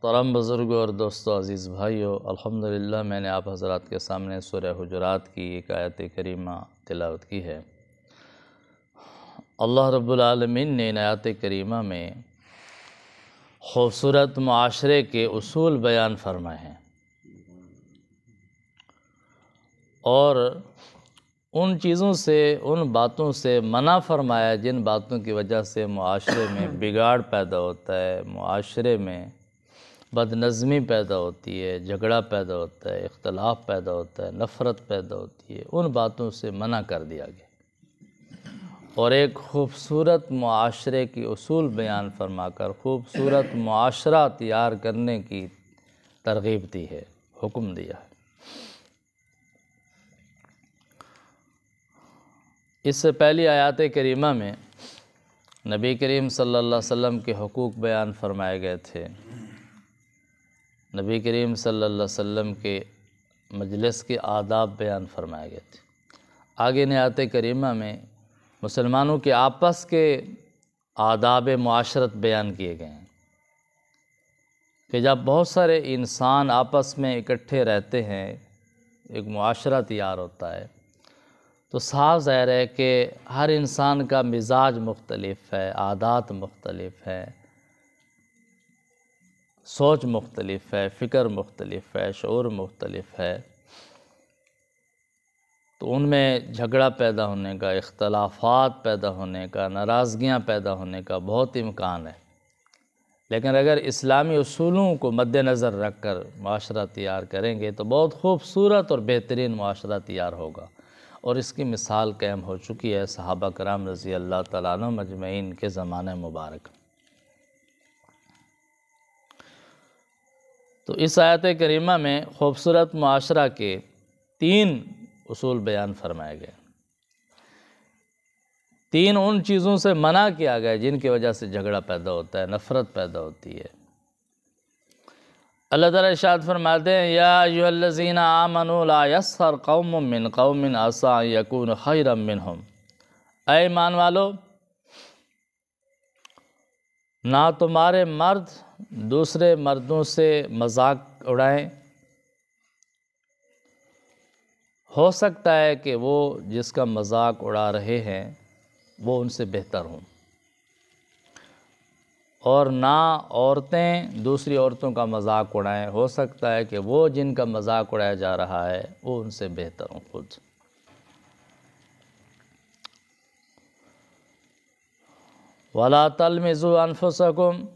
محترم بزرگوں اور دوستوں، عزیز بھائیوں، الحمدللہ میں نے آپ حضرات کے سامنے سورہ حجرات کی ایک آیت کریمہ تلاوت کی ہے۔ اللہ رب العالمین نے ان آیات کریمہ میں خوبصورت معاشرے کے اصول بیان فرمائے ہیں اور ان چیزوں سے، ان باتوں سے منع فرمایا جن باتوں کی وجہ سے معاشرے میں بگاڑ پیدا ہوتا ہے، معاشرے میں بد نظمی پیدا ہوتی ہے، جھگڑا پیدا ہوتا ہے، اختلاف پیدا ہوتا ہے، نفرت پیدا ہوتی ہے، ان باتوں سے منع کر دیا گیا اور ایک خوبصورت معاشرے کی اصول بیان فرما کر خوبصورت معاشرہ تیار کرنے کی ترغیب دی ہے، حکم دیا ہے۔ اس سے پہلی آیات کریمہ میں نبی کریم صلی اللہ علیہ وسلم کے حقوق بیان فرمائے گئے تھے، نبی کریم صلی اللہ علیہ وسلم کے مجلس کے آداب بیان فرمائے گئے تھے۔ آگے ان آیات کریمہ میں مسلمانوں کے آپس کے آداب معاشرت بیان کیے گئے ہیں کہ جب بہت سارے انسان آپس میں اکٹھے رہتے ہیں، ایک معاشرہ تیار ہوتا ہے، تو صاف ظاہر ہے کہ ہر انسان کا مزاج مختلف ہے، عادات مختلف ہے، سوچ مختلف ہے، فکر مختلف ہے، شعور مختلف ہے، تو ان میں جھگڑا پیدا ہونے کا، اختلافات پیدا ہونے کا، ناراضگیاں پیدا ہونے کا بہت امکان ہے۔ لیکن اگر اسلامی اصولوں کو مد نظر رکھ کر معاشرہ تیار کریں گے تو بہت خوبصورت اور بہترین معاشرہ تیار ہوگا، اور اس کی مثال قائم ہو چکی ہے صحابہ کرام رضی اللہ تعالیٰ عنہ مجمعین کے زمانہ مبارک۔ تو اس آیت کریمہ میں خوبصورت معاشرہ کے 3 اصول بیان فرمائے گئے، 3 ان چیزوں سے منع کیا گیا جن کی وجہ سے جھگڑا پیدا ہوتا ہے، نفرت پیدا ہوتی ہے۔ اللہ تعالیٰ ارشاد فرماتے ہیں، یا ایھا الذین آمنوا لا یسخر قوم من قوم عسى ان یکونوا خیرا منہم، اے ایمان والو، نہ تمہارے مرد دوسرے مردوں سے مذاق اڑائیں، ہو سکتا ہے کہ وہ جس کا مذاق اڑا رہے ہیں وہ ان سے بہتر ہوں، اور نہ عورتیں دوسری عورتوں کا مذاق اڑائیں، ہو سکتا ہے کہ وہ جن کا مذاق اڑایا جا رہا ہے وہ ان سے بہتر ہوں خود۔ وَلَا تَلْمِزُوا أَنفُسَكُمْ،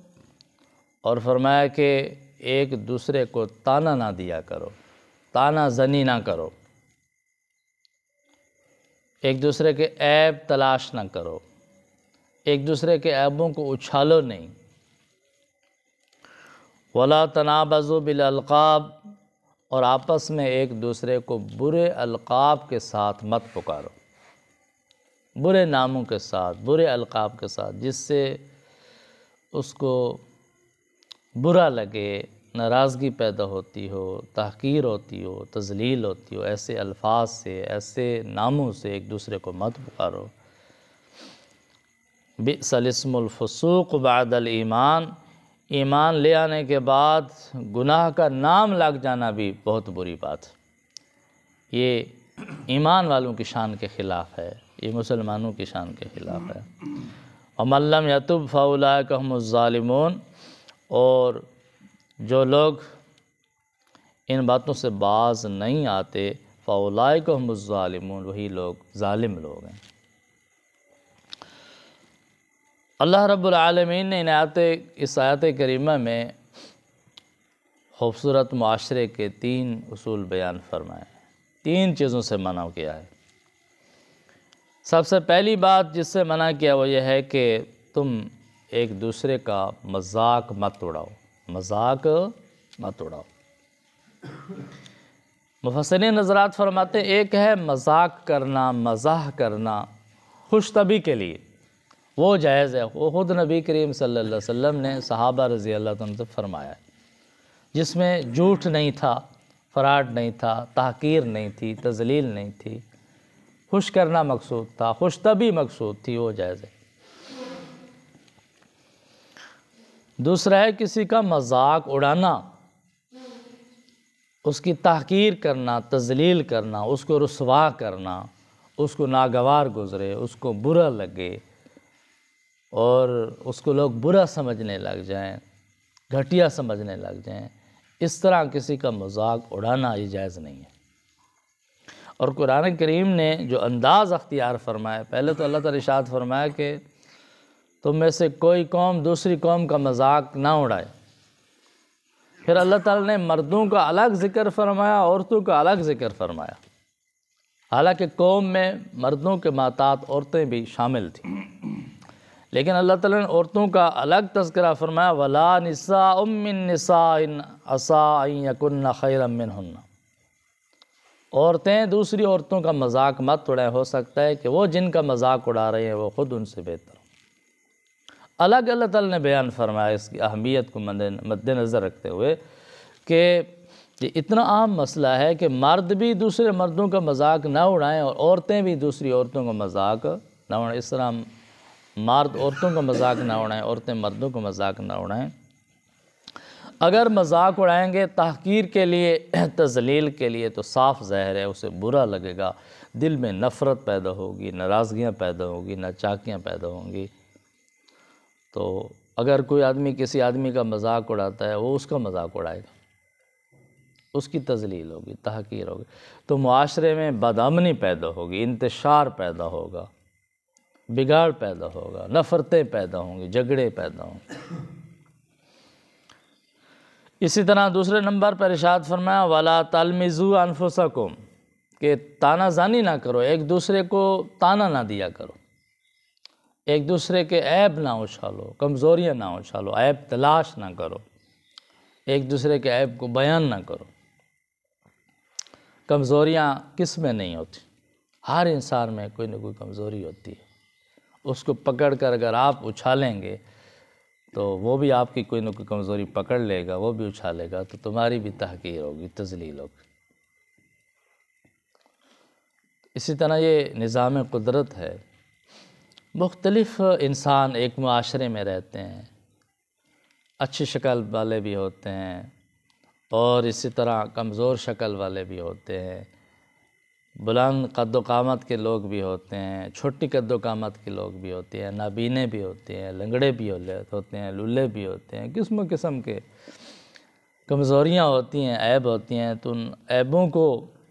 اور فرمایا کہ ایک دوسرے کو طعنہ نہ دیا کرو، طعنہ زنی نہ کرو، ایک دوسرے کے عیب تلاش نہ کرو، ایک دوسرے کے عیبوں کو اچھالو نہیں۔ وَلَا تَنَابَزُوا بِالْأَلْقَابِ، اور آپس میں ایک دوسرے کو برے القاب کے ساتھ مت پکارو، برے ناموں کے ساتھ، برے القاب کے ساتھ، جس سے اس کو برا لگے، ناراضگی پیدا ہوتی ہو، تحقیر ہوتی ہو، تذلیل ہوتی ہو، ایسے الفاظ سے، ایسے ناموں سے ایک دوسرے کو مت پکارو۔ بئس الاسم الفسوق بعد الایمان، ایمان لے آنے کے بعد گناہ کا نام لگ جانا بھی بہت بری بات ہے، یہ ایمان والوں کی شان کے خلاف ہے، یہ مسلمانوں کی شان کے خلاف ہے۔ وَمَن لَّمْ يَتُبْ فَأُولَٰئِکَ هُمُ الظَّالِمُونَ، اور جو لوگ ان باتوں سے باز نہیں آتے، فَأُولَٰئِکَ هُمُ الظَّالِمُونَ، وہی لوگ ظالم لوگ ہیں۔ اللہ رب العالمین نے اس آیت کریمہ میں خوبصورت معاشرے کے 3 اصول بیان فرمائے، 3 چیزوں سے منع کیا ہے۔ سب سے پہلی بات جس سے منع کیا وہ یہ ہے کہ تم ایک دوسرے کا مذاق مت اڑاؤ، مذاق مت اڑاؤ۔ مفسرین حضرات فرماتے ہیں، ایک ہے مذاق کرنا، مزاح کرنا خوش طبعی کے لیے، وہ جائز ہے، وہ خود نبی کریم صلی اللہ علیہ وسلم نے صحابہ رضی اللہ عنہ سے فرمایا ہے، جس میں جھوٹ نہیں تھا، فراڈ نہیں تھا، تحقیر نہیں تھی، تذلیل نہیں تھی، خوش کرنا مقصود تھا، خوش طبعی مقصود تھی، وہ جائز ہے۔ دوسرا ہے کسی کا مذاق اڑانا، اس کی تحقیر کرنا، تذلیل کرنا، اس کو رسوا کرنا، اس کو ناگوار گزرے، اس کو برا لگے اور اس کو لوگ برا سمجھنے لگ جائیں، گھٹیا سمجھنے لگ جائیں، اس طرح کسی کا مذاق اڑانا یہ جائز نہیں ہے۔ اور قرآن کریم نے جو انداز اختیار فرمایا، پہلے تو اللہ تعالیٰ ارشاد فرمایا کہ تم میں سے کوئی قوم دوسری قوم کا مذاق نہ اڑائے، پھر اللہ تعالیٰ نے مردوں کا الگ ذکر فرمایا، عورتوں کا الگ ذکر فرمایا، حالانکہ قوم میں مردوں کے ماتحت عورتیں بھی شامل تھیں، لیکن اللہ تعالیٰ نے عورتوں کا الگ تذکرہ فرمایا، وَلَا نِسَاءٌ مِّن نِسَاءٍ عَسَىٰ أَن يَكُنَّ خَيْرًا مِّنْهُنَّ، عورتیں دوسری عورتوں کا مذاق مت اڑائیں، ہو سکتا ہے کہ وہ جن کا مذاق اڑا رہے ہیں وہ خود ان سے بہتر ہوں۔ الگ اللہ تعالیٰ نے بیان فرمایا اس کی اہمیت کو مد نظر رکھتے ہوئے کہ یہ اتنا عام مسئلہ ہے کہ مرد بھی دوسرے مردوں کا مذاق نہ اڑائیں اور عورتیں بھی دوسری عورتوں کا مذاق نہ اڑائیں، اس طرح مرد عورتوں کا مذاق نہ اڑائیں، عورتیں مردوں کا مذاق نہ اڑائیں۔ اگر مذاق اڑائیں گے تحقیر کے لیے، تذلیل کے لیے، تو صاف ظاہر ہے اسے برا لگے گا، دل میں نفرت پیدا ہوگی، ناراضگیاں پیدا ہوگی، ناچاکیاں پیدا ہوں گی۔ تو اگر کوئی آدمی کسی آدمی کا مذاق اڑاتا ہے وہ اس کا مذاق اڑائے گا، اس کی تذلیل ہوگی، تحقیر ہوگی، تو معاشرے میں بدامنی پیدا ہوگی، انتشار پیدا ہوگا، بگاڑ پیدا ہوگا، نفرتیں پیدا ہوں گی، جھگڑے پیدا ہوں گے۔ اسی طرح دوسرے نمبر پر ارشاد فرمایا وَلَا تَلْمِزُوا أَنفُسَكُمْ، کہ تانا زانی نہ کرو، ایک دوسرے کو تانا نہ دیا کرو، ایک دوسرے کے عیب نہ اچھالو، کمزوریاں نہ اچھالو، عیب تلاش نہ کرو، ایک دوسرے کے عیب کو بیان نہ کرو۔ کمزوریاں کس میں نہیں ہوتی؟ ہر انسان میں کوئی نہ کوئی کمزوری ہوتی ہے، اس کو پکڑ کر اگر آپ اچھالیں گے تو وہ بھی آپ کی کوئی نہ کوئی کمزوری پکڑ لے گا، وہ بھی اچھالے گا، تو تمہاری بھی تحقیر ہوگی، تذلیل ہوگی۔ اسی طرح یہ نظام قدرت ہے، مختلف انسان ایک معاشرے میں رہتے ہیں، اچھی شکل والے بھی ہوتے ہیں اور اسی طرح کمزور شکل والے بھی ہوتے ہیں، بلند قد و قامت کے لوگ بھی ہوتے ہیں، چھوٹی قد و قامت کے لوگ بھی ہوتے ہیں، نابینے بھی ہوتے ہیں، لنگڑے بھی ہوتے ہیں، للے بھی ہوتے ہیں، قسم قسم کے کمزوریاں ہوتی ہیں، عیب ہوتی ہیں، تو ان عیبوں کو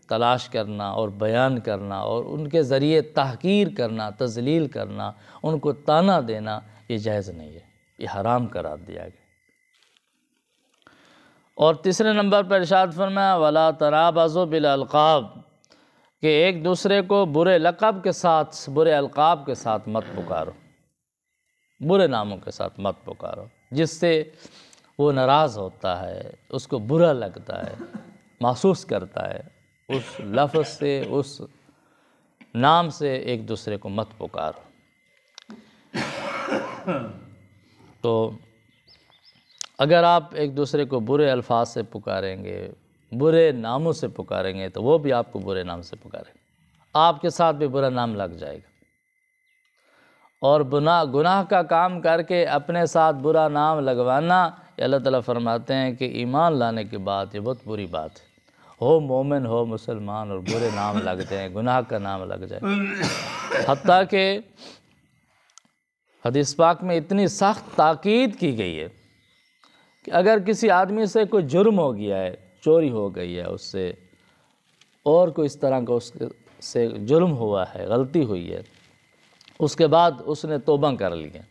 تلاش کرنا اور بیان کرنا اور ان کے ذریعے تحقیر کرنا، تذلیل کرنا، ان کو تانا دینا یہ جائز نہیں ہے، یہ حرام قرار دیا گیا۔ اور تیسرے نمبر پر ارشاد فرمایا وَلَا تَنَابَزُوا بِالْأَلْقَابِ، کہ ایک دوسرے کو برے لقب کے ساتھ، برے القاب کے ساتھ مت پکارو، برے ناموں کے ساتھ مت پکارو، جس سے وہ ناراض ہوتا ہے، اس کو برا لگتا ہے، محسوس کرتا ہے، اس لفظ سے، اس نام سے ایک دوسرے کو مت پکارو۔ تو اگر آپ ایک دوسرے کو برے الفاظ سے پکاریں گے، برے ناموں سے پکاریں گے، تو وہ بھی آپ کو برے نام سے پکاریں گے، آپ کے ساتھ بھی برا نام لگ جائے گا۔ اور گناہ کا کام کر کے اپنے ساتھ برا نام لگوانا، یہ اللہ تعالیٰ فرماتے ہیں کہ ایمان لانے کے بعد یہ بہت بری بات ہے، ہو مومن ہو مسلمان اور برے نام لگ جائیں، گناہ کا نام لگ جائے۔ حتیٰ کہ حدیث پاک میں اتنی سخت تاکید کی گئی ہے کہ اگر کسی آدمی سے کوئی جرم ہو گیا ہے، چوری ہو گئی ہے اس سے، اور کوئی اس طرح کا اس سے جرم ہوا ہے، غلطی ہوئی ہے، اس کے بعد اس نے توبہ کر لیا،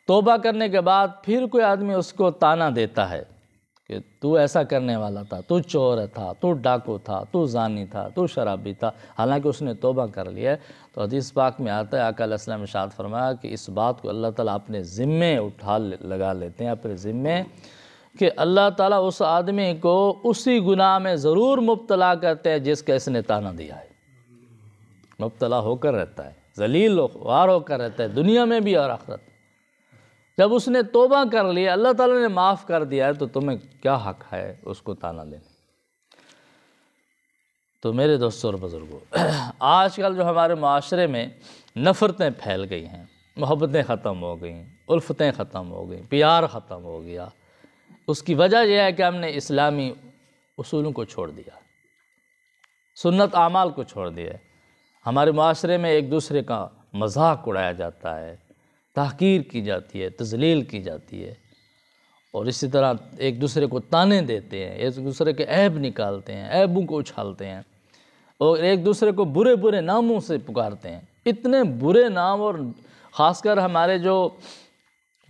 توبہ کرنے کے بعد پھر کوئی آدمی اس کو تانا دیتا ہے کہ تو ایسا کرنے والا تھا، تو چور تھا، تو ڈاکو تھا، تو زانی تھا، تو شرابی تھا، حالانکہ اس نے توبہ کر لیا ہے، تو حدیث پاک میں آتا ہے آقا علیہ السلام نے ارشاد فرمایا کہ اس بات کو اللہ تعالیٰ اپنے ذمے لگا لیتے ہیں، اپنے ذمے، کہ اللہ تعالیٰ اس آدمی کو اسی گناہ میں ضرور مبتلا کرتے ہیں جس کا اس نے تانا دیا ہے، مبتلا ہو کر رہتا ہے، ذلیل خوار ہو کر رہتا ہے، دنیا میں بھی اور آخرت۔ جب اس نے توبہ کر لیا، اللہ تعالیٰ نے معاف کر دیا ہے، تو تمہیں کیا حق ہے اس کو تانا دینے؟ تو میرے دوستوں اور بزرگوں، آج کل جو ہمارے معاشرے میں نفرتیں پھیل گئی ہیں، محبتیں ختم ہو گئی ہیں، الفتیں ختم ہو گئیں، پیار ختم ہو گیا۔ اس کی وجہ یہ ہے کہ ہم نے اسلامی اصولوں کو چھوڑ دیا، سنت اعمال کو چھوڑ دیا۔ ہمارے معاشرے میں ایک دوسرے کا مذاق اڑایا جاتا ہے، تحقیر کی جاتی ہے، تذلیل کی جاتی ہے، اور اسی طرح ایک دوسرے کو طعنے دیتے ہیں، ایک دوسرے کے عیب نکالتے ہیں، عیبوں کو اچھالتے ہیں، اور ایک دوسرے کو برے برے ناموں سے پکارتے ہیں۔ اتنے برے نام، اور خاص کر ہمارے جو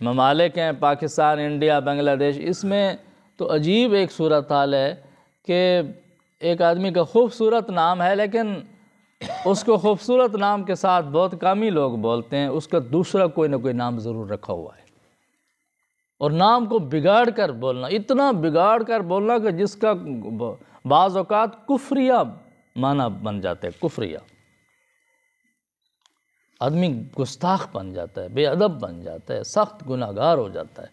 ممالک ہیں، پاکستان، انڈیا، بنگلہ دیش، اس میں تو عجیب ایک صورتحال ہے کہ ایک آدمی کا خوبصورت نام ہے، لیکن اس کو خوبصورت نام کے ساتھ بہت کم ہی لوگ بولتے ہیں، اس کا دوسرا کوئی نہ کوئی نام ضرور رکھا ہوا ہے، اور نام کو بگاڑ کر بولنا، اتنا بگاڑ کر بولنا کہ جس کا بعض اوقات کفریہ معنی بن جاتے ہیں، کفریہ، آدمی گستاخ بن جاتا ہے، بے ادب بن جاتا ہے، سخت گناہ گار ہو جاتا ہے۔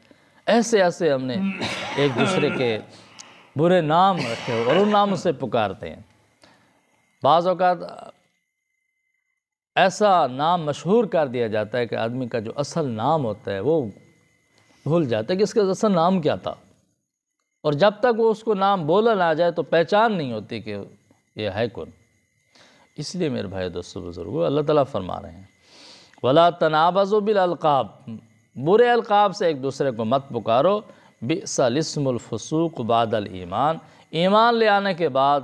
ایسے ایسے ہم نے ایک دوسرے کے برے نام رکھے اور ان ناموں سے پکارتے ہیں۔ بعض اوقات ایسا نام مشہور کر دیا جاتا ہے کہ آدمی کا جو اصل نام ہوتا ہے وہ بھول جاتا ہے کہ اس کا اصل نام کیا تھا، اور جب تک وہ اس کو نام بولا نہ جائے تو پہچان نہیں ہوتی کہ یہ ہے کون۔ اس لیے میرے بھائی دوستو بزرگو، اللہ تعالیٰ فرما رہے ہیں وَلَا تَنَابَزُوا بِالْأَلْقَابِ، برے القاب سے ایک دوسرے کو مت پکارو، بِئْسَ الاسم الفسوق بعد الایمان، ایمان لے آنے کے بعد